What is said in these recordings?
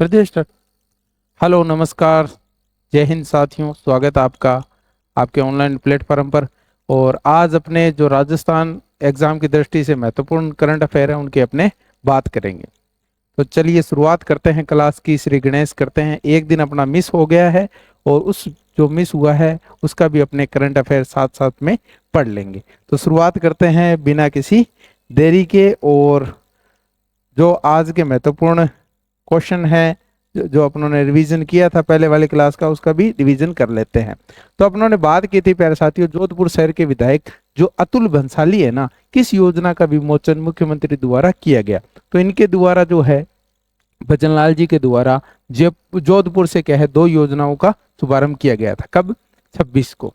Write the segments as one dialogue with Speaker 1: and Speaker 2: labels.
Speaker 1: प्रदेश तक। हेलो, नमस्कार, जय हिंद साथियों। स्वागत है आपका आपके ऑनलाइन प्लेटफॉर्म पर। और आज अपने जो राजस्थान एग्जाम की दृष्टि से महत्वपूर्ण करंट अफेयर है उनके अपने बात करेंगे। तो चलिए शुरुआत करते हैं क्लास की। श्री गणेश करते हैं। एक दिन अपना मिस हो गया है और उस जो मिस हुआ है उसका भी अपने करंट अफेयर साथ साथ में पढ़ लेंगे। तो शुरुआत करते हैं बिना किसी देरी के। और जो आज के महत्वपूर्ण क्वेश्चन है जो अपनों ने रिवीजन किया था पहले वाली क्लास का, उसका भी रिवीजन कर लेते हैं। तो अपनों ने बात की थी प्यारे साथियों, जोधपुर शहर के विधायक जो अतुल भंसाली है ना, किस योजना का विमोचन मुख्यमंत्री द्वारा किया गया। तो इनके द्वारा जो है, भजनलाल जी के द्वारा जोधपुर से क्या है, दो योजनाओं का शुभारंभ किया गया था। कब? 26 को,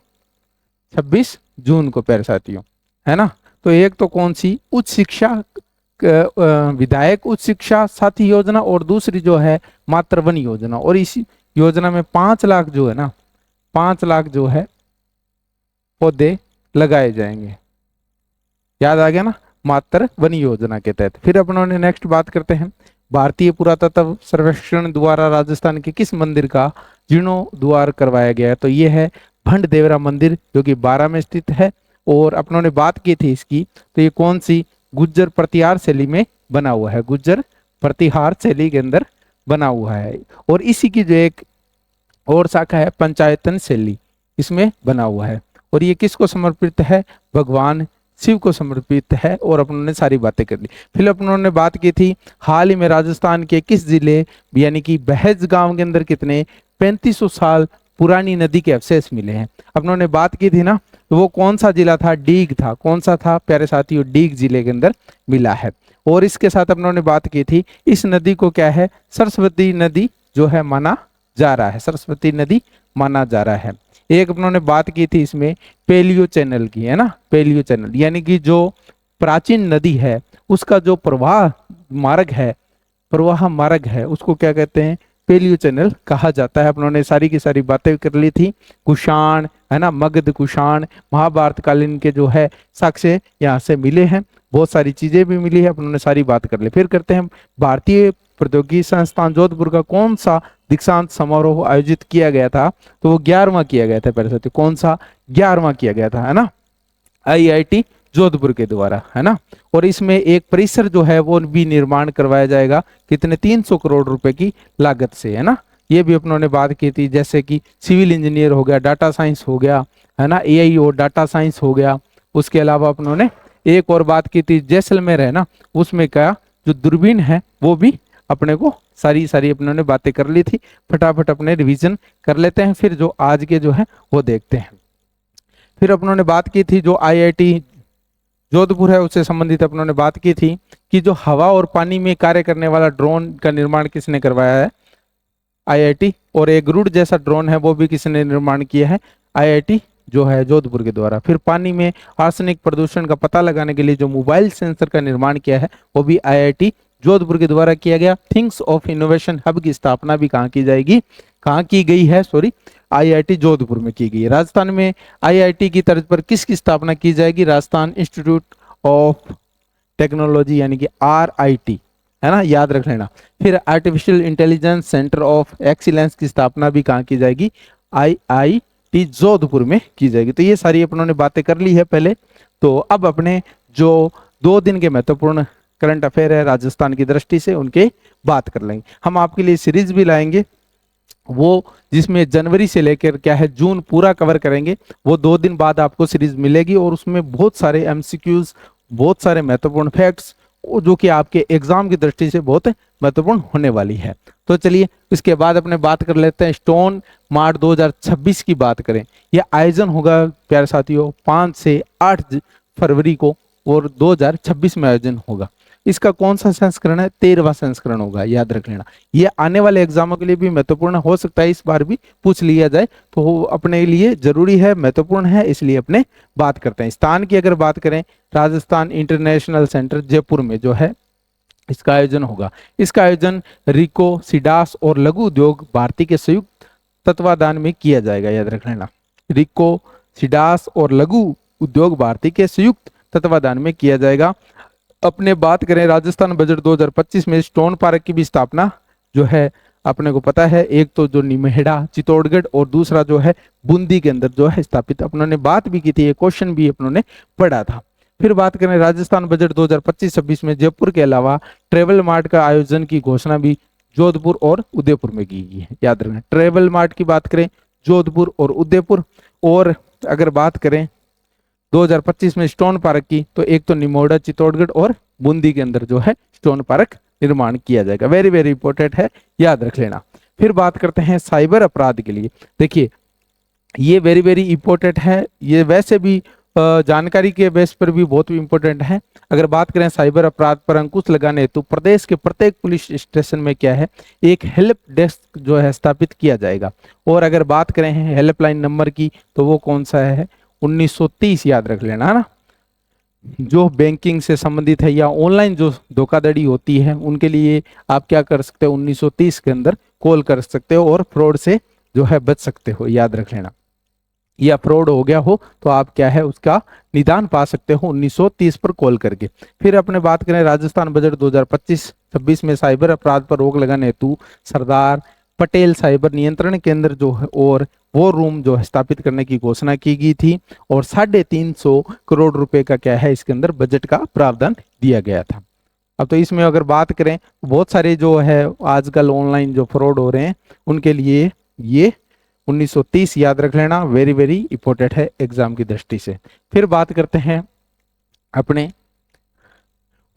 Speaker 1: 26 जून को प्यारे साथियों, है ना। तो एक तो कौन सी, उच्च शिक्षा विधायक उच्च शिक्षा साथी योजना, और दूसरी जो है मातृ योजना। और इस योजना में 5 लाख जो है ना, 5 लाख जो है पौधे लगाए जाएंगे। याद आ गया ना, मातृ वन योजना के तहत। फिर अपनों ने नेक्स्ट बात करते हैं, भारतीय पुरातत्व सर्वेक्षण द्वारा राजस्थान के किस मंदिर का जीर्णोद्वार करवाया गया है। तो ये है भंड देवरा मंदिर, जो कि बारा में स्थित है। और अपनों ने बात की थी इसकी, तो ये कौन सी, गुज्जर प्रतिहार शैली में बना हुआ है, गुज्जर प्रतिहार शैली के अंदर बना हुआ है। और इसी की जो एक और शाखा है पंचायतन शैली, इसमें बना हुआ है। और ये किसको समर्पित है? भगवान शिव को समर्पित है। और अपनों ने सारी बातें कर ली। फिर अपनों ने बात की थी, हाल ही में राजस्थान के किस जिले यानी कि बहज गांव के अंदर कितने 3500 साल पुरानी नदी के अवशेष मिले हैं। अपनों ने बात की थी ना, तो वो कौन सा जिला था? डीग था। कौन सा था प्यारे साथियों? डीग जिले के अंदर मिला है। और इसके साथ अपनों ने बात की थी, इस नदी को क्या है, सरस्वती नदी जो है माना जा रहा है, सरस्वती नदी माना जा रहा है। एक अपनों ने बात की थी इसमें पेलियो चैनल की, है ना। पेलियो चैनल यानी कि जो प्राचीन नदी है उसका जो प्रवाह मार्ग है उसको क्या कहते हैं? पेलियो चैनल कहा जाता है। अपनों ने सारी की सारी बातें कर ली थी। कुषाण, है ना, मगध कुषाण, महाभारत कालीन के जो है साक्ष्य यहाँ से मिले हैं। बहुत सारी चीजें भी मिली है, अपनों ने सारी बात कर ली। फिर करते हैं, भारतीय प्रौद्योगिकी संस्थान जोधपुर का कौन सा दीक्षांत समारोह आयोजित किया गया था। तो वो 11वां किया गया था पहले साथियों। कौन सा? 11वां किया गया था, है ना, आईआईटी जोधपुर के द्वारा, है ना। और इसमें एक परिसर जो है वो भी निर्माण करवाया जाएगा, कितने? 300 करोड़ रुपए की लागत से, है ना। ये भी अपनों ने बात की थी, जैसे कि सिविल इंजीनियर हो गया, डाटा साइंस हो गया, है ना, एआई और डाटा साइंस हो गया। उसके अलावा अपनों ने एक और बात की थी, जैसलमेर है ना, उसमें क्या जो दूरबीन है वो भी अपने को सारी सारी अपनों ने बातें कर ली थी। फटाफट अपने रिवीजन कर लेते हैं, फिर जो आज के जो है वो देखते हैं। फिर अपनों ने बात की थी, जो आईआईटी जोधपुर है उससे संबंधित अपनों ने बात की थी कि जो हवा और पानी में कार्य करने वाला ड्रोन का निर्माण किसने करवाया है? आईआईटी। और एक गरुड़ जैसा ड्रोन है वो भी किसने निर्माण किया है? आईआईटी जो है जोधपुर के द्वारा। फिर पानी में आर्सेनिक प्रदूषण का पता लगाने के लिए जो मोबाइल सेंसर का निर्माण किया है वो भी आईआईटी जोधपुर के द्वारा किया गया। थिंग्स ऑफ इनोवेशन हब की स्थापना भी कहाँ की जाएगी, कहाँ की गई है, सॉरी, आईआईटी जोधपुर में की गई है। राजस्थान में आईआईटी की तर्ज पर किसकी स्थापना की जाएगी? राजस्थान इंस्टीट्यूट ऑफ टेक्नोलॉजी यानी कि आरआईटी, है ना, याद रख लेना। फिर artificial intelligence centre of excellence की स्थापना भी कहाँ की जाएगी? आईआईटी जोधपुर में की जाएगी। तो ये सारी अपनों ने बातें कर ली है पहले। तो अब अपने जो 2 दिन के महत्वपूर्ण करंट अफेयर है राजस्थान की दृष्टि से, उनके बात कर लेंगे। हम आपके लिए सीरीज भी लाएंगे, वो जिसमें जनवरी से लेकर क्या है जून पूरा कवर करेंगे। वो 2 दिन बाद आपको सीरीज मिलेगी और उसमें बहुत सारे एमसीक्यूज, बहुत सारे महत्वपूर्ण फैक्ट्स जो कि आपके एग्जाम की दृष्टि से बहुत महत्वपूर्ण होने वाली है। तो चलिए इसके बाद अपने बात कर लेते हैं स्टोन मार्ट 2026 की बात करें। यह आयोजन होगा प्यारे साथियों 5 से 8 फरवरी को और 2026 में आयोजन होगा। इसका कौन सा संस्करण है? 13वां संस्करण होगा, याद रख लेना। ये आने वाले एग्जामों के लिए भी महत्वपूर्ण हो सकता है, इस बार भी पूछ लिया जाए तो अपने लिए जरूरी है, महत्वपूर्ण है, इसलिए अपने बात करते हैं। स्थान की अगर बात करें, राजस्थान इंटरनेशनल सेंटर जयपुर में जो है इसका आयोजन होगा। इसका आयोजन रिको, सिडास और लघु उद्योग भारती के संयुक्त तत्वाधान में किया जाएगा, याद रख लेना। रिको, सिडास और लघु उद्योग भारती के संयुक्त तत्वाधान में किया जाएगा। अपने बात करें राजस्थान बजट 2025 में स्टोन पार्क की भी स्थापना जो है अपने को पता है, एक तो जो निमेड़ा चित्तौड़गढ़ और दूसरा जो है बूंदी के अंदर जो है स्थापित। अपनों ने बात भी की थी, ये क्वेश्चन भी अपनों ने पढ़ा था। फिर बात करें राजस्थान बजट 2025-26 में जयपुर के अलावा ट्रेवल मार्ट का आयोजन की घोषणा भी जोधपुर और उदयपुर में की गई है। याद रखना, ट्रेवल मार्ट की बात करें जोधपुर और उदयपुर। और अगर बात करें 2025 में स्टोन पार्क की, तो एक तो निमोड़ा चित्तौड़गढ़ और बूंदी के अंदर जो है स्टोन पार्क निर्माण किया जाएगा। वेरी वेरी इंपॉर्टेंट है, याद रख लेना। फिर बात करते हैं साइबर अपराध के लिए। देखिए ये वेरी वेरी इंपॉर्टेंट है, ये वैसे भी जानकारी के बेस पर भी बहुत इंपॉर्टेंट है। अगर बात करें साइबर अपराध पर अंकुश लगाने हेतु प्रदेश के प्रत्येक पुलिस स्टेशन में क्या है, एक हेल्प डेस्क जो है स्थापित किया जाएगा। और अगर बात करें हेल्पलाइन नंबर की, तो वो कौन सा है, 1930 याद रख लेना, है ना। जो बैंकिंग से संबंधित है या ऑनलाइन जो धोखाधड़ी होती है उनके लिए आप क्या कर सकते हो, 1930 के अंदर कॉल कर सकते हो और फ्रॉड से जो है बच सकते हो, याद रख लेना। या फ्रॉड हो गया हो तो आप क्या है उसका निदान पा सकते हो 1930 पर कॉल करके। फिर अपने बात करें राजस्थान बजट 2025-26 में साइबर अपराध पर रोक लगाने हेतु सरदार पटेल साइबर नियंत्रण केंद्र जो है और वो रूम जो है स्थापित करने की घोषणा की गई थी। और 350 करोड़ रुपए का क्या है इसके अंदर बजट का प्रावधान दिया गया था। अब तो इसमें अगर बात करें, बहुत सारे जो है आजकल ऑनलाइन जो फ्रॉड हो रहे हैं उनके लिए ये 1930 याद रख लेना, वेरी वेरी इंपॉर्टेंट है एग्जाम की दृष्टि से। फिर बात करते हैं अपने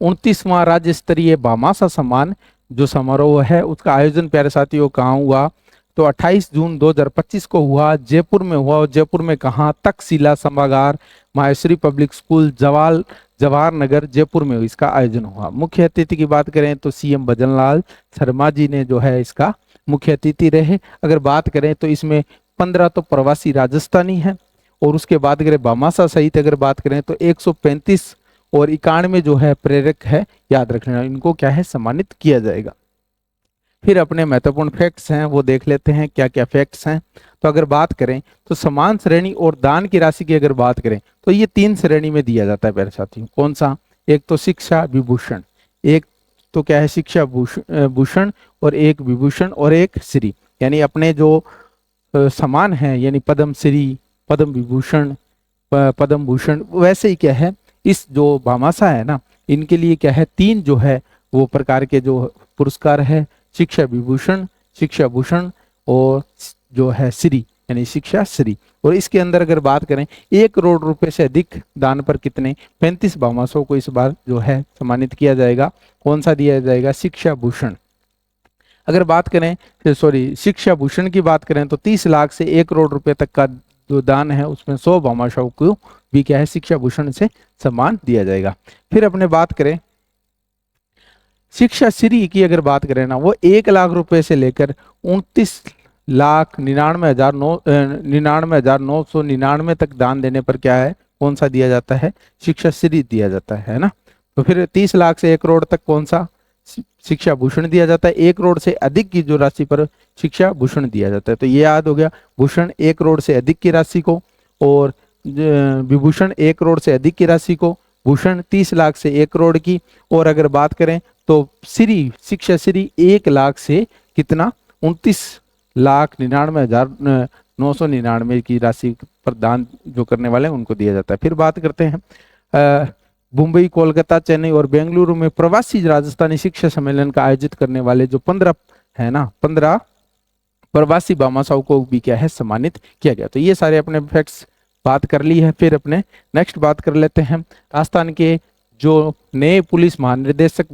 Speaker 1: 29वां राज्य स्तरीय भामाशाह सम्मान जो समारोह है उसका आयोजन प्यारे साथियों कहाँ हुआ, तो 28 जून 2025 को हुआ, जयपुर में हुआ। और जयपुर में कहाँ, तक्षशिला सभागार माहेश्वरी पब्लिक स्कूल जवाहर नगर जयपुर में इसका आयोजन हुआ। मुख्य अतिथि की बात करें तो सीएम भजनलाल शर्मा जी ने जो है इसका मुख्य अतिथि रहे। अगर बात करें तो इसमें 15 तो प्रवासी राजस्थानी हैं और उसके बाद अगर भामाशाह सहित अगर बात करें तो 135 और 91 जो है प्रेरक है, याद रखना, इनको क्या है सम्मानित किया जाएगा। फिर अपने महत्वपूर्ण फैक्ट्स हैं वो देख लेते हैं, क्या क्या फैक्ट्स हैं। तो अगर बात करें तो समान श्रेणी और दान की राशि की अगर बात करें तो ये 3 श्रेणी में दिया जाता है प्यारे साथियों। कौन सा, एक तो शिक्षा विभूषण, एक तो क्या है शिक्षा भूषण और एक विभूषण और एक श्री। यानी अपने जो समान है यानी पद्म श्री, पद्म विभूषण, पद्म भूषण, वैसे ही क्या है इस जो भामाशाह है ना इनके लिए क्या है 3 जो है वो प्रकार के जो पुरस्कार है, शिक्षा विभूषण, शिक्षा भूषण और जो है श्री यानी शिक्षा श्री। और इसके अंदर अगर बात करें 1 करोड़ रुपए से अधिक दान पर कितने 35 भामाशाहों को इस बार जो है सम्मानित किया जाएगा। कौन सा दिया जाएगा, शिक्षा भूषण। अगर बात करें शिक्षा भूषण की बात करें तो 30 लाख से 1 करोड़ रुपए तक का जो दान है उसमें 100 भामाशाहों को भी क्या है शिक्षा भूषण से सम्मान दिया जाएगा। फिर अपने बात करें शिक्षा श्री की अगर बात करें ना, वो 1 लाख रुपए से लेकर 29,99,999 तक दान देने पर क्या है कौन सा दिया जाता है, शिक्षा श्री दिया जाता है ना। तो फिर 30 लाख से 1 करोड़ तक कौन सा शिक्षा भूषण दिया जाता है। 1 करोड़ से अधिक की जो राशि पर शिक्षा भूषण दिया जाता है। तो ये याद हो गया, भूषण 1 करोड़ से अधिक की राशि को और विभूषण 1 करोड़ से अधिक की राशि को, भूषण 30 लाख से 1 करोड़ की। और अगर बात करें तो श्री शिक्षा श्री 1 लाख से कितना 29,99,999 की राशि पर दान जो करने वाले हैं उनको दिया जाता है। फिर बात करते हैं मुंबई, कोलकाता, चेन्नई और बेंगलुरु में प्रवासी राजस्थानी शिक्षा सम्मेलन का आयोजित करने वाले जो 15 है ना 15 प्रवासी भामाशाहों को भी क्या है सम्मानित किया गया। तो ये सारे अपने फैक्ट्स बात कर ली है। फिर अपने नेक्स्ट बात कर लेते हैं, राजस्थान के जो नए पुलिस महानिदेशक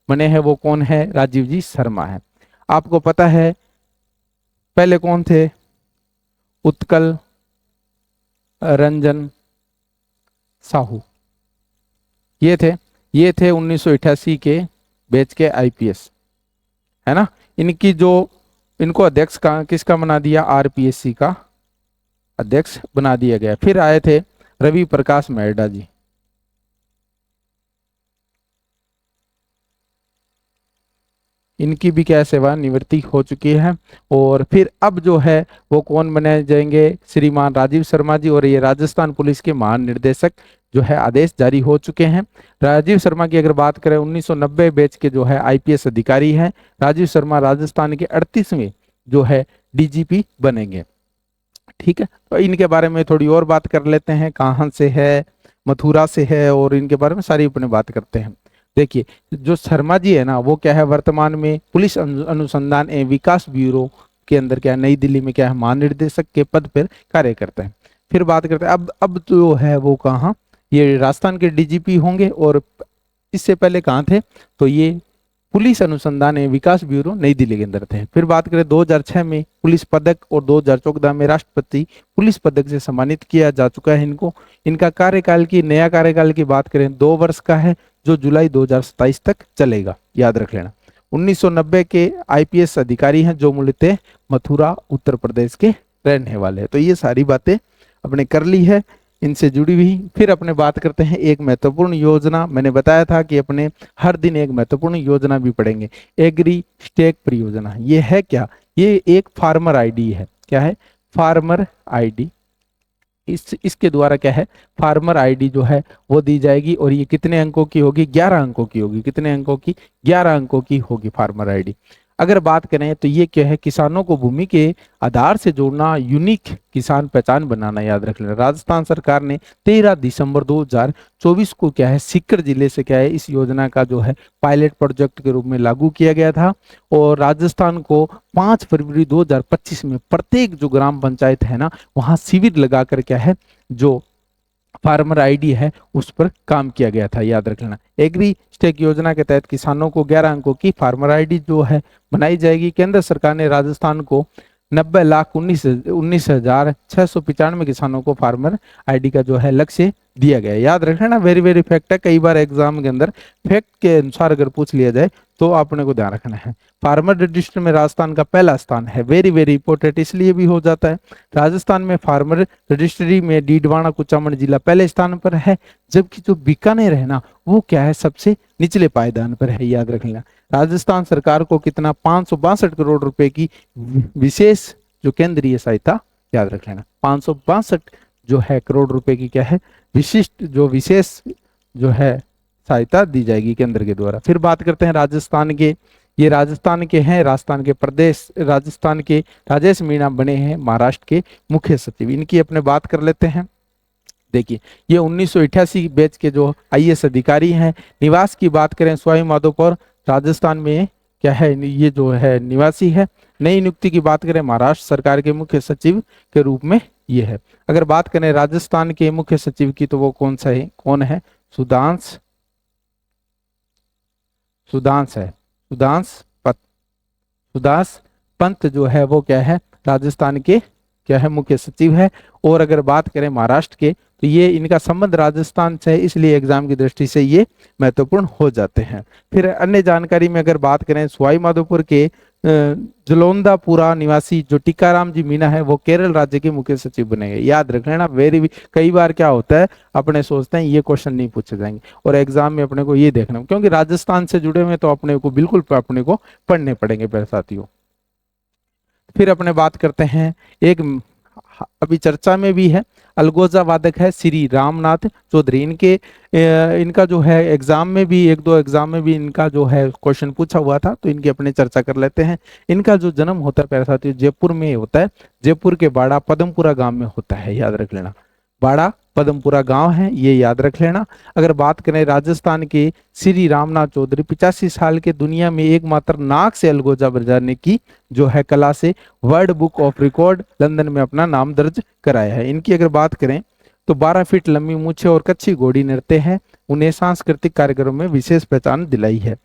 Speaker 1: बने हैं वो कौन है, राजीव जी शर्मा है। आपको पता है पहले कौन थे, उत्कल रंजन साहू, ये थे 1988 के बैच के आईपीएस है ना। इनको अध्यक्ष का किसका बना दिया, आरपीएससी का अध्यक्ष बना दिया गया। फिर आए थे रवि प्रकाश मेहरा जी, इनकी भी क्या सेवा निवृत्ति हो चुकी है। और फिर अब जो है वो कौन बने जाएंगे, श्रीमान राजीव शर्मा जी। और ये राजस्थान पुलिस के महानिर्देशक जो है आदेश जारी हो चुके हैं। राजीव शर्मा की अगर बात करें 1990 बैच के जो है आईपीएस अधिकारी हैं। राजीव शर्मा राजस्थान के 38वें जो है डीजीपी बनेंगे। ठीक है, तो इनके बारे में थोड़ी और बात कर लेते हैं, कहाँ से है, मथुरा से है, और इनके बारे में सारी अपने बात करते हैं। देखिए, जो शर्मा जी है ना, वो क्या है, वर्तमान में पुलिस अनुसंधान एवं विकास ब्यूरो के अंदर क्या है, नई दिल्ली में क्या है, महानिदेशक के पद पर कार्य करते हैं। फिर बात करते हैं अब जो है वो कहाँ, ये राजस्थान के डीजीपी होंगे, और इससे पहले कहाँ थे, तो ये पुलिस अनुसंधान एवं विकास ब्यूरो नई दिल्ली के अंदर थे। फिर बात करें 2006 में पुलिस पदक, और 2014 में राष्ट्रपति पुलिस पदक से सम्मानित किया जा चुका है इनको। इनका कार्यकाल की, नया कार्यकाल की बात करें 2 वर्ष का है, जो जुलाई 2027 तक चलेगा, याद रख लेना। 1990 के आईपीएस अधिकारी हैं, जो मूलतः मथुरा उत्तर प्रदेश के रहने वाले हैं। तो ये सारी बातें अपने कर ली है इनसे जुड़ी हुई। फिर अपने बात करते हैं एक महत्वपूर्ण योजना, मैंने बताया था कि अपने हर दिन एक महत्वपूर्ण योजना भी पढ़ेंगे, एग्री स्टेक परियोजना। ये है क्या, ये एक फार्मर आईडी है। क्या है, फार्मर आईडी। इसके द्वारा क्या है, फार्मर आईडी जो है वो दी जाएगी, और ये कितने अंकों की होगी, 11 अंकों की होगी। कितने अंकों की, 11 अंकों की होगी फार्मर आईडी। अगर बात करें तो ये क्या है, किसानों को भूमि के आधार से जोड़ना, यूनिक किसान पहचान बनाना, याद रख लेना। राजस्थान सरकार ने 13 दिसंबर 2024 को क्या है, सीकर जिले से क्या है, इस योजना का जो है पायलट प्रोजेक्ट के रूप में लागू किया गया था। और राजस्थान को 5 फरवरी 2025 में प्रत्येक जो ग्राम पंचायत है ना, वहां शिविर लगाकर क्या है, जो फार्मर आईडी है उस पर काम किया गया था, याद रख लेना। एग्री स्टेक योजना के तहत किसानों को 11 अंकों की फार्मर आईडी जो है बनाई जाएगी। केंद्र सरकार ने राजस्थान को 90,19,695 किसानों को फार्मर आईडी का जो है लक्ष्य दिया गया है, याद रखना। वेरी वेरी फैक्ट है, कई बार एग्जाम के अंदर फैक्ट के अनुसार अगर पूछ लिया जाए तो आपने को ध्यान रखना है। फार्मर रजिस्टर में राजस्थान का पहला स्थान है, वेरी वेरी इंपॉर्टेंट इसलिए भी हो जाता है। राजस्थान में फार्मर रजिस्ट्री में डीडवाना कुचामन जिला पहले स्थान पर है, जबकि जो बीकानेर है ना, वो क्या है, सबसे निचले पायदान पर है, याद रख लेना। राजस्थान सरकार को कितना, 562 करोड़ रुपए की विशेष जो केंद्रीय सहायता, याद रख लेना, 562 जो है करोड़ रुपए की क्या है, विशिष्ट जो विशेष जो है सहायता दी जाएगी केंद्र के द्वारा। फिर बात करते हैं राजस्थान के, ये राजस्थान के हैं, राजस्थान के प्रदेश, राजस्थान के राजेश मीणा बने हैं महाराष्ट्र के मुख्य सचिव। इनकी अपने बात कर लेते हैं। देखिए, ये 1988 बैच के जो आईएएस अधिकारी हैं। निवास की बात करें, सवाई माधोपुर राजस्थान में क्या है, ये जो है निवासी है। नई नियुक्ति की बात करें, महाराष्ट्र सरकार के मुख्य सचिव के रूप में ये है। अगर बात करें राजस्थान के मुख्य सचिव की, तो वो कौन सा है, कौन है, सुधांश है, सुदास पंत जो है वो क्या है, राजस्थान के क्या है, मुख्य सचिव है। और अगर बात करें महाराष्ट्र के, तो ये इनका संबंध राजस्थान से है, इसलिए एग्जाम की दृष्टि से ये महत्वपूर्ण हो जाते हैं। फिर अन्य जानकारी में अगर बात करें, सवाई माधोपुर के जलोंदापुरा निवासी जो टीकाराम जी मीणा है, वो केरल राज्य के मुख्य सचिव बनेंगे, याद रख लेना। वेरी कई बार क्या होता है, अपने सोचते हैं ये क्वेश्चन नहीं पूछे जाएंगे, और एग्जाम में अपने को ये देखना, क्योंकि राजस्थान से जुड़े हुए तो अपने को बिल्कुल अपने को पढ़ने पड़ेंगे प्यारे साथियों। फिर अपने बात करते हैं, एक अभी चर्चा में भी है, अलगोजा वादक है श्री रामनाथ चौधरी। इनका जो है एग्जाम में भी, 1-2 एग्जाम में भी इनका जो है क्वेश्चन पूछा हुआ था, तो इनकी अपने चर्चा कर लेते हैं। इनका जो जन्म होता है प्यारे साथियों, जयपुर में होता है, जयपुर के बाड़ा पदमपुरा गांव में होता है, याद रख लेना। बाड़ा पदमपुरा गांव है, ये याद रख लेना। अगर बात करें राजस्थान के श्री रामनाथ चौधरी, 85 साल के, दुनिया में एकमात्र नाक से अलगोजा बजाने की जो है कला से world book of record London में अपना नाम दर्ज कराया है। इनकी अगर बात करें तो 12 फीट लंबी मूछें और कच्ची घोड़ी नृत्य है, उन्हें सांस्कृतिक कार्यक्रम में विशेष पहचान दिलाई है।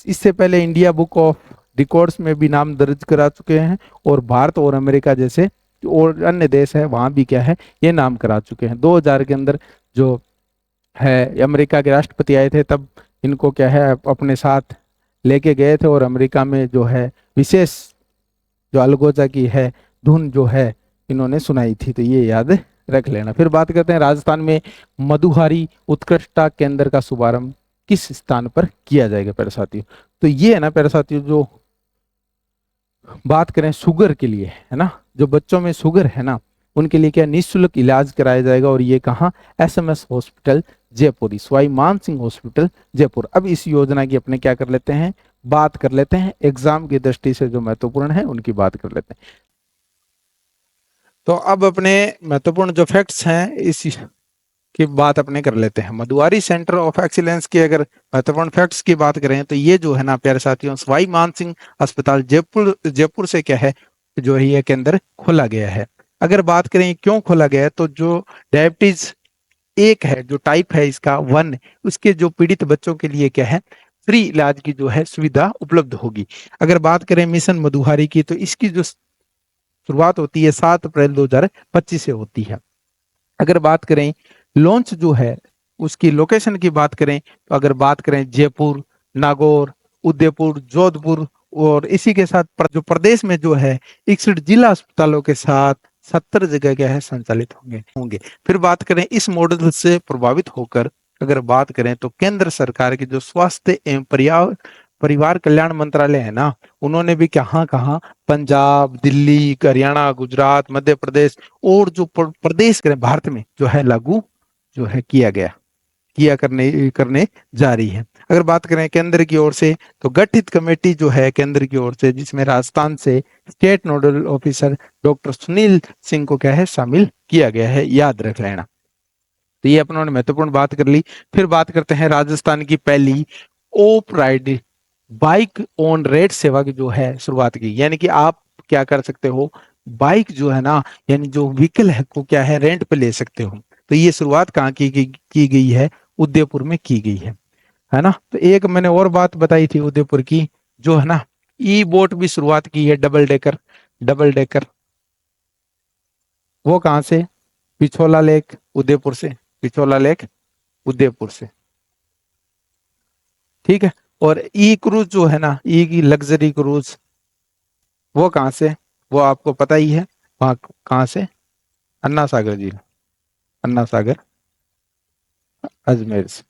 Speaker 1: इससे पहले इंडिया बुक ऑफ रिकॉर्ड्स में भी नाम दर्ज करा चुके हैं, और भारत और अमेरिका जैसे और अन्य देश है वहां भी क्या है, ये नाम करा चुके हैं। 2000 के अंदर जो है अमेरिका के राष्ट्रपति आए थे, तब इनको क्या है अपने साथ लेके गए थे, और अमेरिका में जो है विशेष जो अलगोजा की है धुन जो है इन्होंने सुनाई थी, तो ये याद रख लेना। फिर बात करते हैं राजस्थान में मधुहारी उत्कृष्टता केंद्र का शुभारंभ किस स्थान पर किया जाएगा प्यारे साथियों। तो ये है ना प्यारे साथियों, जो बात करें शुगर के लिए है ना, जो बच्चों में शुगर है ना, उनके लिए क्या निःशुल्क इलाज कराया जाएगा, और ये कहाँ, SMS हॉस्पिटल जयपुर, सवाई मान सिंह हॉस्पिटल जयपुर। अब इस योजना की अपने क्या कर लेते हैं, बात कर लेते हैं, एग्जाम की दृष्टि से जो महत्वपूर्ण है उनकी बात कर लेते हैं। तो अब अपने महत्वपूर्ण जो फैक्ट्स हैं इस की बात अपने कर लेते हैं। मधुआरी सेंटर ऑफ एक्सीलेंस के अगर महत्वपूर्ण फैक्ट्स की बात करें तो ये जो है ना प्यारे साथियों, सवाई मान सिंह अस्पताल जयपुर, जयपुर से क्या है, जो है ये केंद्र खोला गया है। अगर बात करें क्यों खोला गया है, तो जो डायबिटीज एक है, जो टाइप है इसका 1, उसके जो पीड़ित बच्चों के लिए क्या है, फ्री इलाज की जो है सुविधा उपलब्ध होगी। अगर बात करें मिशन मधुहारी की, तो इसकी जो शुरुआत होती है 7 अप्रैल 2025 से होती है। अगर बात करें लॉन्च जो है उसकी लोकेशन की बात करें, तो अगर बात करें जयपुर, नागौर, उदयपुर, जोधपुर, और इसी के साथ जो प्रदेश में जो है 61 जिला अस्पतालों के साथ 70 जगह क्या है संचालित होंगे। फिर बात करें इस मॉडल से प्रभावित होकर अगर बात करें तो केंद्र सरकार की जो स्वास्थ्य एवं परिवार कल्याण मंत्रालय है ना, उन्होंने भी कहाँ कहाँ, पंजाब, दिल्ली, हरियाणा, गुजरात, मध्य प्रदेश और जो प्रदेश भारत में जो है लागू जो है किया करने करने जा रही है। अगर बात करें केंद्र की ओर से, तो गठित कमेटी जो है केंद्र की ओर से, जिसमें राजस्थान से state nodal officer doctor Sunil Singh को क्या है शामिल किया गया है, याद रख लेना। तो ये अपनों ने महत्वपूर्ण बात कर ली। फिर बात करते हैं राजस्थान की पहली ओप राइड बाइक ऑन रेट सेवा की जो है शुरुआत की, यानी कि आप क्या कर सकते हो, बाइक जो है ना, यानी जो व्हीकल है को क्या है रेंट पे ले सकते हो। तो ये शुरुआत कहाँ की गई है, उदयपुर में की गई है ना। तो एक मैंने और बात बताई थी उदयपुर की, जो है ना ई बोट भी शुरुआत की है, डबल डेकर वो कहाँ से, पिछोला लेक उदयपुर से, पिछोला लेक उदयपुर से, ठीक है। और ई क्रूज जो है ना, ई की लग्जरी क्रूज, वो कहाँ से, वो आपको पता ही है, वहां कहाँ से, अन्ना सागर झील, अन्ना सागर अजमेर से।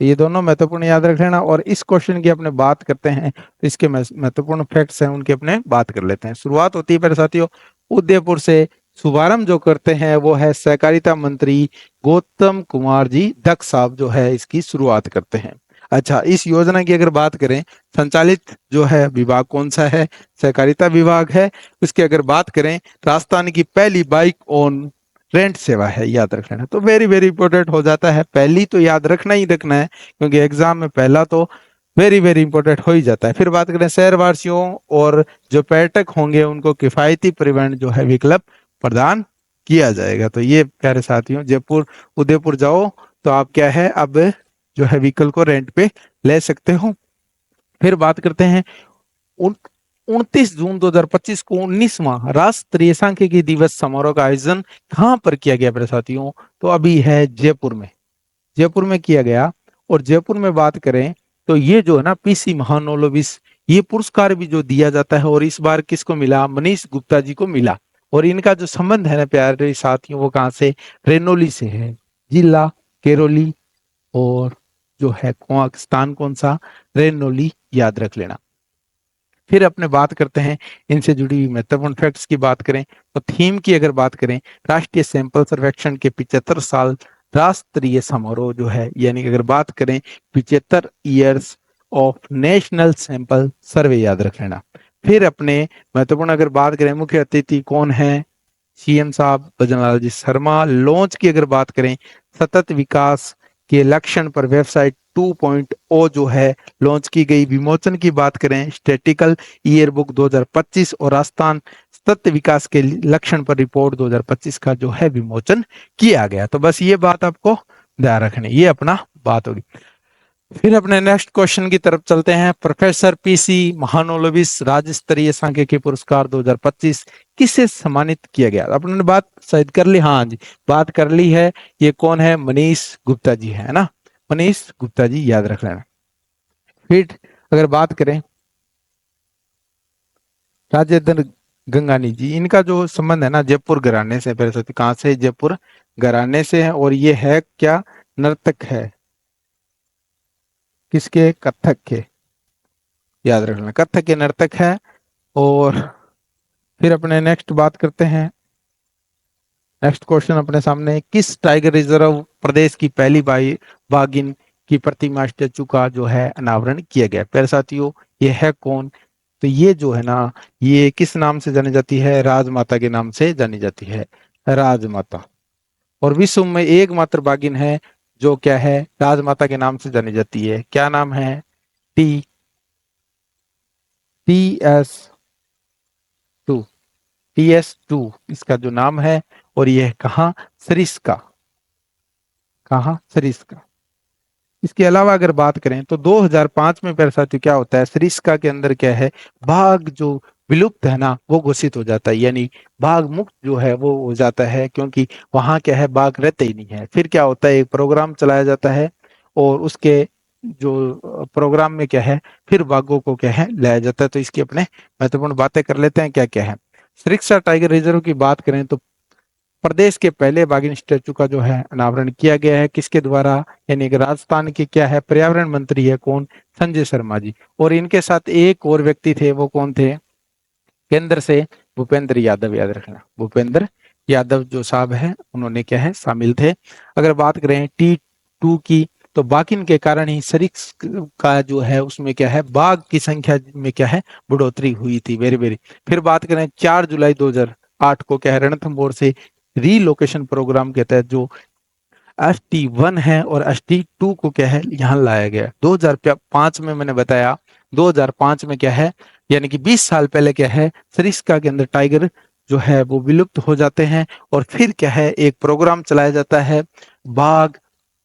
Speaker 1: ये दोनों महत्वपूर्ण याद रख लेना। और इस क्वेश्चन की अपने बात करते हैं तो इसके महत्वपूर्ण फैक्ट्स हैं उनके अपने बात कर लेते हैं। शुरुआत होती है मेरे साथियों उदयपुर से। शुभारंभ जो करते हैं वो है सहकारिता मंत्री गौतम कुमार जी दक्ष साहब जो है इसकी शुरुआत करते हैं। अच्छा, इस योजना की अगर बात करें, संचालित जो है विभाग कौन सा है, सहकारिता विभाग है। उसकी अगर बात करें, राजस्थान की पहली बाइक ऑन रेंट सेवा है, याद रख लेना। तो वेरी वेरी इंपॉर्टेंट हो जाता है, पहली तो याद रखना ही रखना है, क्योंकि एग्जाम में पहला तो वेरी वेरी इंपॉर्टेंट हो ही जाता है। फिर बात करें शहरवासियों और जो पर्यटक होंगे उनको किफायती परिवहन जो है विकल्प प्रदान किया जाएगा। तो ये प्यारे साथियों, जयपुर उदयपुर जाओ तो आप क्या है अब जो है व्हीकल को रेंट पे ले सकते हो। फिर बात करते हैं 29 जून 2025 को 19वां राष्ट्रीय सांख्यिकी दिवस समारोह का आयोजन कहां पर किया गया मेरे साथियों, तो अभी है जयपुर में, जयपुर में किया गया। और जयपुर में बात करें तो ये जो है ना पीसी महानोलोविस, ये पुरस्कार भी जो दिया जाता है, और इस बार किसको मिला, मनीष गुप्ता जी को मिला। और इनका जो संबंध है ना प्यारे साथियों, वो कहाँ से, रेनोली से है, जिला केरोली, और जो है स्थान कौन सा, रेनोली, याद रख लेना। फिर अपने बात करते हैं इनसे जुड़ी हुई महत्वपूर्ण फैक्ट्स की बात करें तो थीम की अगर बात करें, राष्ट्रीय सैंपल सर्वेक्षण के 75 साल राष्ट्रीय समारोह जो है, यानी कि अगर बात करें 75 years of national sample survey, याद रख लेना। फिर अपने महत्वपूर्ण अगर बात करें, मुख्य अतिथि कौन है, सीएम साहब भजनलाल जी शर्मा। लॉन्च की अगर बात करें, सतत विकास के लक्षण पर वेबसाइट 2.0 जो है लॉन्च की गई। विमोचन की बात करें, स्टैटिकल ईयर बुक 2025 और राजस्थान सतत विकास के लक्षण पर रिपोर्ट 2025 का जो है विमोचन किया गया। तो बस ये बात आपको ध्यान रखनी, ये अपना बात होगी। फिर अपने नेक्स्ट क्वेश्चन की तरफ चलते हैं। प्रोफेसर पीसी महानोलोविस राज्य स्तरीय सांख्यिकी पुरस्कार 2025 किससे सम्मानित किया गया, अपने बात शायद कर ली, हाँ जी बात कर ली है। ये कौन है, मनीष गुप्ता जी है ना, मनीष गुप्ता जी, याद रख लेना। फिर अगर बात करें राजेंद्र गंगानी जी, इनका जो संबंध है ना जयपुर घराने से, फिर कहां से, जयपुर घराने से है। और ये है क्या, नर्तक है, किसके, कथक के, याद रखना, कथक के नर्तक है। और फिर अपने नेक्स्ट बात करते हैं नेक्स्ट क्वेश्चन अपने सामने है, किस टाइगर रिजर्व प्रदेश की पहली बाघिन की प्रतिमा स्टेचू का जो है अनावरण किया गया? प्यारे साथियों, ये है कौन? तो ये जो है ना, ये किस नाम से जानी जाती है? राजमाता के नाम से जानी जाती है, राजमाता। और विश्व में एकमात्र बाघिन है जो क्या है, राजमाता के नाम से जानी जाती है। क्या नाम है? टी TS2, TS2 इसका जो नाम है। और यह कहाँ? सरिस्का, कहाँ? सरिस्का। इसके अलावा अगर बात करें तो 2005 में मेरे साथियों क्या होता है, सरिस्का के अंदर क्या है, बाघ जो विलुप्त है ना वो घोषित हो जाता है, यानी बाघ मुक्त जो है वो हो जाता है, क्योंकि वहां क्या है, बाघ रहते ही नहीं है। फिर क्या होता है, एक प्रोग्राम चलाया जाता है और उसके जो प्रोग्राम में क्या है, फिर बाघों को क्या है लाया जाता है। तो इसकी अपने महत्वपूर्ण बातें कर लेते हैं, क्या क्या है। सरिस्का टाइगर रिजर्व की बात करें तो प्रदेश के पहले बाघिन स्टैचू का जो है अनावरण किया गया है, किसके द्वारा? यानी कि राजस्थान के क्या है, पर्यावरण मंत्री है कौन? संजय शर्मा जी। और इनके साथ एक और व्यक्ति थे, वो कौन थे? केंद्र से भूपेंद्र यादव, याद रखना, भूपेंद्र यादव जो साहब है उन्होंने क्या है शामिल थे। अगर बात करें T2 की, तो बाघिन के कारण ही सरिस्क का जो है उसमें क्या है, बाघ की संख्या में क्या है, बढ़ोतरी हुई थी। Very very. फिर बात करें 4 जुलाई 2008 को क्या है, रणथंभौर से रीलोकेशन प्रोग्राम के तहत जो ST1 है और ST2 को क्या है यहाँ लाया गया। 2005 में मैंने बताया, 2005 में क्या है, यानी कि 20 साल पहले क्या है, सरिस्का के अंदर टाइगर जो है वो विलुप्त हो जाते हैं। और फिर क्या है, एक प्रोग्राम चलाया जाता है, बाघ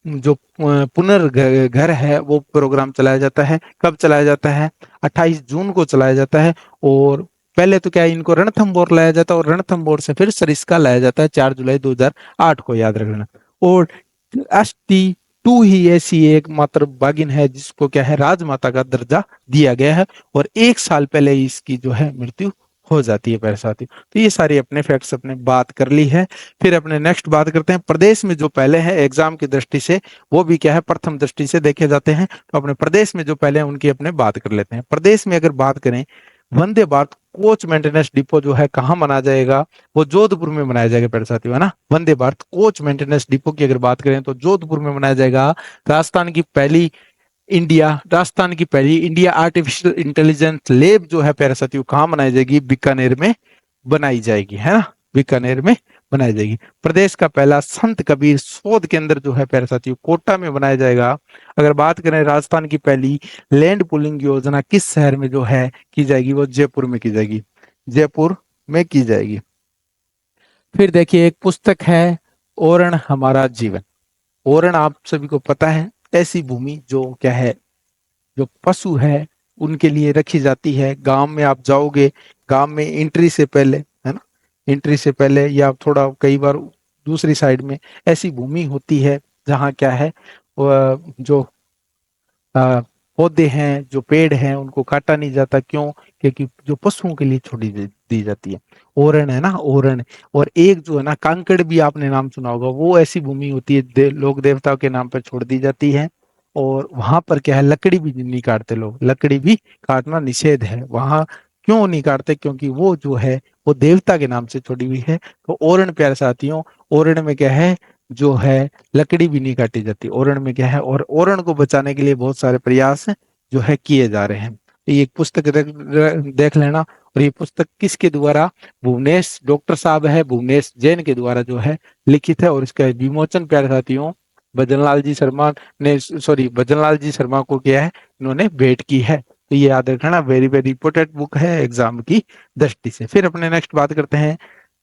Speaker 1: जो पुनर्घर है वो प्रोग्राम चलाया जाता है। कब चलाया जाता है? 28 जून को चलाया जाता है। और पहले तो क्या है, इनको रणथंभौर लाया जाता है और रणथंभौर से फिर सरिस्का लाया जाता है 4 जुलाई 2008 को, याद रखना। और ST2 ही ऐसी एक मात्र बागिन है जिसको क्या है, राजमाता का दर्जा दिया गया है। और 1 साल पहले ही इसकी जो है मृत्यु हो जाती है प्यारे साथी। तो ये सारी अपने फैक्ट्स अपने बात कर ली है। फिर अपने नेक्स्ट बात करते हैं, प्रदेश में जो पहले है एग्जाम की दृष्टि से, वो भी क्या है, प्रथम दृष्टि से देखे जाते हैं। तो अपने प्रदेश में जो पहले हैं उनकी अपने बात कर लेते हैं। प्रदेश में अगर बात करें, Vande Bharat coach maintenance depot जो है कहाँ मनाया जाएगा? वो जोधपुर में मनाया जाएगा प्यारे साथियों, है ना। Vande Bharat coach maintenance depot की अगर बात करें तो जोधपुर में मनाया जाएगा। राजस्थान की पहली राजस्थान की पहली इंडिया आर्टिफिशियल इंटेलिजेंस लैब जो है प्यारे साथियों कहाँ बनाई जाएगी? बीकानेर में बनाई जाएगी, है ना, बीकानेर में बनाई जाएगी। प्रदेश का पहला संत कबीर शोध केंद्र जो है प्यारे साथियों कोटा में बनाया जाएगा। अगर बात करें राजस्थान की पहली लैंड पुलिंग योजना किस शहर में जो है की जाएगी? वो जयपुर में की जाएगी, जयपुर में की जाएगी। फिर देखिए एक पुस्तक है, ओरण हमारा जीवन। ओरण आप सभी को पता है, ऐसी भूमि जो क्या है, जो पशु है उनके लिए रखी जाती है। गांव में आप जाओगे, गांव में एंट्री से पहले, है ना, एंट्री से पहले या थोड़ा कई बार दूसरी साइड में ऐसी भूमि होती है जहाँ क्या है, जो पौधे हैं, जो पेड़ हैं, उनको काटा नहीं जाता। क्यों? क्योंकि जो पशुओं के लिए छोड़ी दी जाती है। ओरण है ना, ओरण। और एक जो है ना, कांकड़ भी आपने नाम सुना होगा, वो ऐसी भूमि होती है लोक देवताओं के नाम पर छोड़ दी जाती है। और वहां पर क्या है, लकड़ी भी नहीं काटते लोग, लकड़ी भी काटना निषेध है वहां। क्यों नहीं काटते? क्योंकि वो जो है वो देवता के नाम से छोड़ी हुई है। तो ओरण प्यारे साथियों, ओरण में क्या है, जो है लकड़ी भी नहीं काटी जाती ओरण में क्या है। और ओरण को बचाने के लिए बहुत सारे प्रयास जो है किए जा रहे हैं। तो ये एक पुस्तक देख लेना। और ये पुस्तक किसके द्वारा? भुवनेश डॉक्टर साहब है, भुवनेश जैन के द्वारा जो है लिखित है। और इसका विमोचन प्यारे साथियों भजनलाल जी शर्मा ने, सॉरी, भजनलाल जी शर्मा को किया है, इन्होंने भेंट की है। तो ये याद रखना, वेरी वेरी इंपोर्टेंट बुक है एग्जाम की दृष्टि से। फिर अपने नेक्स्ट बात करते हैं,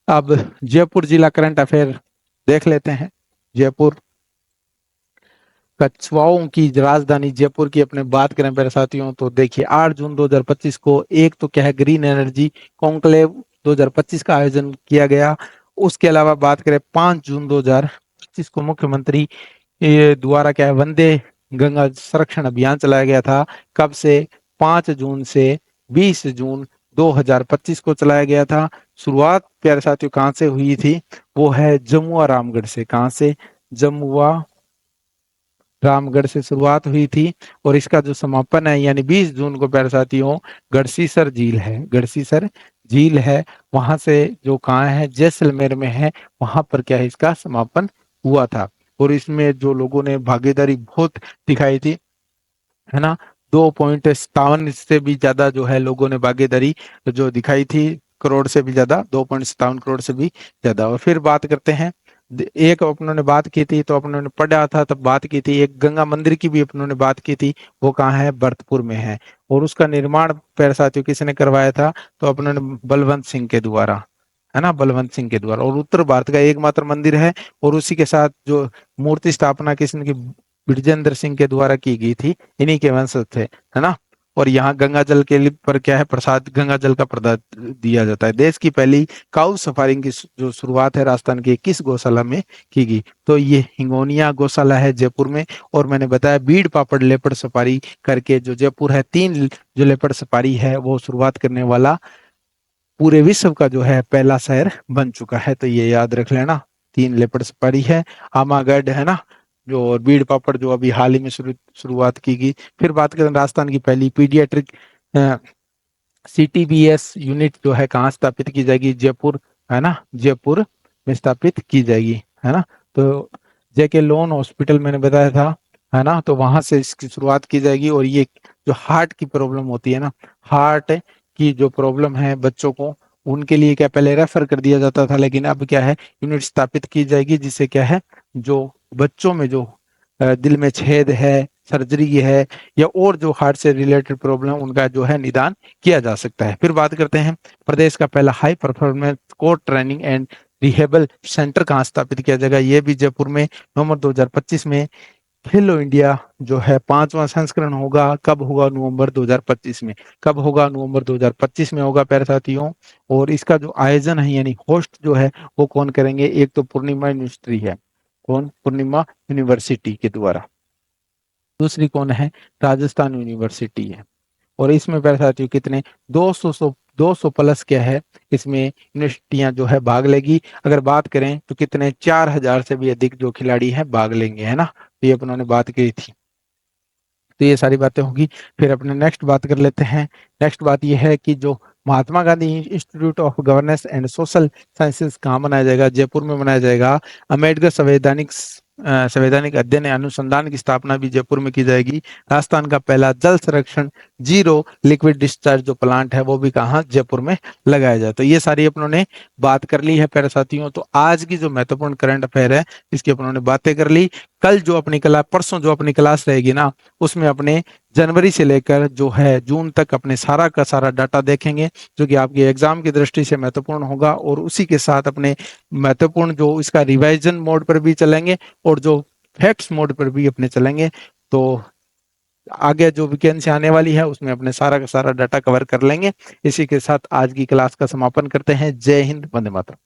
Speaker 1: अब जयपुर जिला करंट अफेयर देख लेते हैं। जयपुर, कछुआओं की राजधानी जयपुर की अपने बात करें मेरे साथियों, तो देखिए 8 जून 2025 को एक तो क्या है, ग्रीन एनर्जी कॉन्क्लेव 2025 का आयोजन किया गया। उसके अलावा बात करें 5 जून 2025 को मुख्यमंत्री द्वारा क्या है, वंदे गंगा संरक्षण अभियान चलाया गया था। कब से? 5 जून से 20 जून 2025 को चलाया गया था। शुरुआत प्यारे साथियों कहाँ से हुई थी? वो है जमुआ रामगढ़ से। कहाँ से? जमुआ रामगढ़ से शुरुआत हुई थी और इसका जो समापन है यानी 20 जून को प्यारे साथियों गढ़सीसर झील है, गढ़सीसर झील है, वहां से जो कहाँ है जैसलमेर में है, वहां पर क्या है इसका समापन हुआ था। और इसमें जो लोगों ने भागीदारी बहुत दिखाई थी, है ना, 2.57 से भी ज्यादा जो है लोगों ने भागीदारी जो दिखाई थी, करोड़ से भी ज्यादा, 2.57 करोड़ से भी ज्यादा। और फिर बात करते हैं, एक अपनों ने बात की थी तो अपनों ने पढ़ा था तब बात की थी, एक गंगा मंदिर की भी अपनों ने बात की थी, वो कहाँ है, भरतपुर में है। और उसका निर्माण प्यारे साथियों किसने करवाया था, तो अपनों ने बलवंत सिंह के द्वारा, है ना, बलवंत सिंह के द्वारा। और उत्तर भारत का एकमात्र मंदिर है, और उसी के साथ जो मूर्ति स्थापना किसने की, विजेंद्र सिंह के द्वारा की गई थी, इन्हीं के वंशज थे, है ना। और यहाँ गंगा जल के लिए पर क्या है, प्रसाद गंगा जल का प्रसाद दिया जाता है। देश की पहली काउ सफारी की जो शुरुआत है राजस्थान की किस गौशाला में की गई, तो ये हिंगोनिया गौशाला है जयपुर में। और मैंने बताया बीड़ पापड़ लेपर्ड सफारी करके जो जयपुर है, 3 जो लेपर्ड सफारी है वो शुरुआत करने वाला पूरे विश्व का जो है पहला शहर बन चुका है, तो ये याद रख लेना। 3 लेपर्ड सफारी है, आमागढ़, है ना, जो और बीड़ पापड़ जो अभी हाल ही में शुरुआत की गई। फिर बात करें राजस्थान की पहली पीडियाट्रिक CTBS यूनिट जो है कहाँ स्थापित की जाएगी, जयपुर, है ना, जयपुर में स्थापित की जाएगी, है ना। तो जेके लोन हॉस्पिटल मैंने बताया था, है ना, तो वहां से इसकी शुरुआत की जाएगी। और ये जो हार्ट की प्रॉब्लम होती है ना, हार्ट की जो प्रॉब्लम है बच्चों को, उनके लिए क्या पहले रेफर कर दिया जाता था, लेकिन अब क्या है यूनिट स्थापित की जाएगी, जिससे क्या है जो बच्चों में जो दिल में छेद है, सर्जरी है, या और जो हार्ट से रिलेटेड प्रॉब्लम उनका जो है निदान किया जा सकता है। फिर बात करते हैं प्रदेश का पहला high performance core training and rehab centre कहाँ स्थापित किया जाएगा, ये भी जयपुर में, नवंबर 2025 में। खेलो इंडिया जो है 5वां संस्करण होगा, कब होगा, नवंबर 2025 में। कब होगा, नवंबर 2025 में होगा प्यारे साथियों। और इसका जो आयोजन है यानी होस्ट जो है वो कौन करेंगे, एक तो पूर्णिमा यूनिवर्सिटी है, कौन, पूर्णिमा यूनिवर्सिटी के द्वारा। दूसरी कौन है, राजस्थान यूनिवर्सिटी है। और इसमें प्यारे साथियों कितने, 200 प्लस क्या है इसमें यूनिवर्सिटियां जो है भाग लेगी। अगर बात करें तो कितने, 4000 से भी अधिक जो खिलाड़ी हैं भाग लेंगे, है ना, तो ये अपनों ने बात की थी। तो ये सारी बातें होगी। फिर अपने नेक्स्ट बात कर लेते हैं। नेक्स्ट बात ये है कि जो Mahatma Gandhi institute of governance and social sciences कहाँ मनाया जाएगा, जयपुर में मनाया जाएगा। अम्बेडकर संवैधानिक अध्ययन एवं अनुसंधान की स्थापना भी जयपुर में की जाएगी। राजस्थान का पहला जल संरक्षण जीरो लिक्विड डिस्चार्ज जो प्लांट है वो भी कहाँ, जयपुर में लगाया जाए। तो ये सारी अपनों ने बात कर ली है प्यारे साथियों। तो आज की जो महत्वपूर्ण करंट अफेयर है इसकी अपनों ने बातें कर ली। कल जो अपनी क्लास, परसों जो अपनी क्लास रहेगी ना, उसमें अपने जनवरी से लेकर जो है जून तक अपने सारा का सारा डाटा देखेंगे, जो कि आपके एग्जाम की दृष्टि से महत्वपूर्ण होगा। और उसी के साथ अपने महत्वपूर्ण जो इसका रिवाइजन मोड पर भी चलेंगे और जो फैक्ट्स मोड पर भी अपने चलेंगे। तो आगे जो वैकेंसी आने वाली है उसमें अपने सारा का सारा डाटा कवर कर लेंगे। इसी के साथ आज की क्लास का समापन करते हैं। जय हिंद, वंदे मातरम।